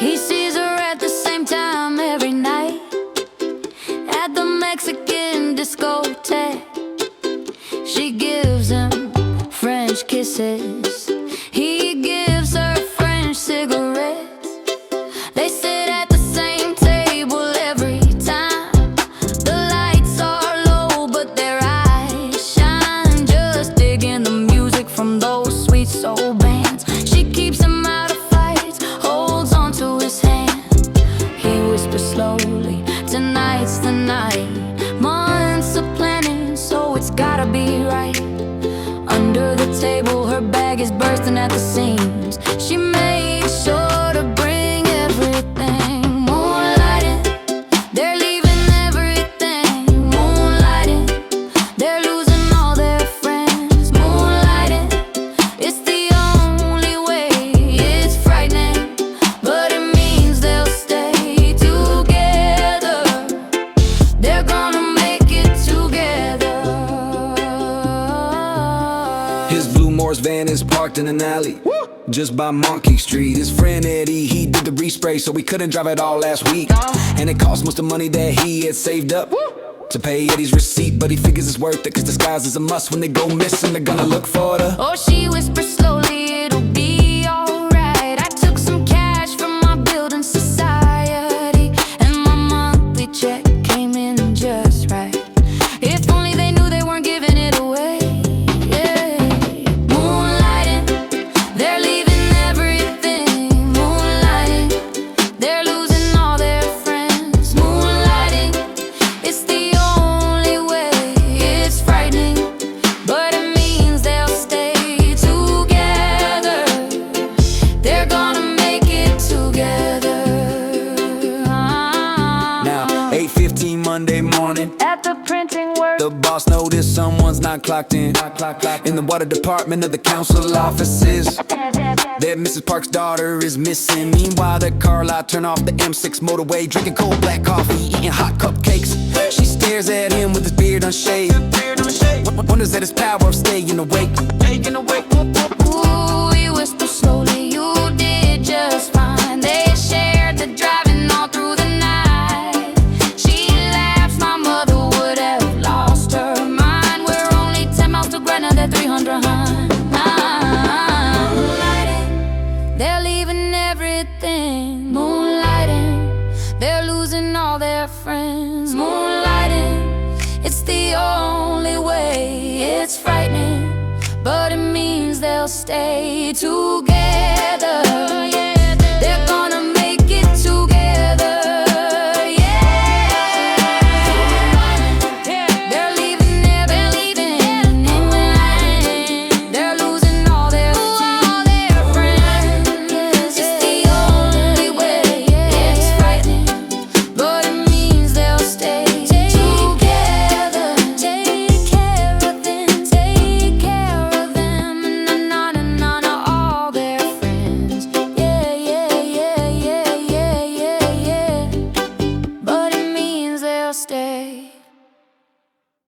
He sees her at the same time every night at the Mexican discotheque. She gives him French kisses, he gives her French cigarettes. They sit at the same table every time. The lights are low but their eyes shine, just digging the music from those sweet soul bands. She keeps him out of fights, holds on to his hand. He whispers slowly, tonight's the night. Months of planning, so it's gotta be right. Under the table, her bag is bursting at the seams. She made sure to bring everything. Moonlighting, they're leaving everything. Moonlighting, they're losing all their friends. Moonlighting, it's the only way. It's frightening, but it means they'll stay together. They're gonna make it together. His blue Morris van is parked in an alley just by Monkey Street. His friend Eddie, he did the respray, so we couldn't drive it all last week. And it cost most of the money that he had saved up to pay Eddie's receipt, but he figures it's worth it, cause disguise is a must. When they go missing, they're gonna look for the Oh, she whispers slowly, it'll be alright. I took some cash from my building society, and my monthly check came in just right. If only they knew they weren't giving it away. Yeah. Moonlighting, they're leaving everything. Moonlighting, they're losing all their friends. Moonlighting, it's the only way. It's frightening, but it means they'll stay together. They're gonna make it together. now 8:15 Monday morning. At the printing work, The boss noticed someone's not clocked in. In the water department of the council offices, that Mrs. Park's daughter is missing. Meanwhile, the car lot turn off the M6 motorway, drinking cold black coffee, eating hot cupcakes. She stares at him with his beard unshaved, wonders at his power of staying awake. ooh, he whispers slowly, you did just fine. They shared the driving all through the night. She laughs, my mother would have lost her mind. We're only 10 miles to Gretna, they're 300 high. Moonlighting, they're leaving everything. Moonlighting, they're losing all their friends. Moonlighting, it's the only way. It's frightening, but it means they'll stay together.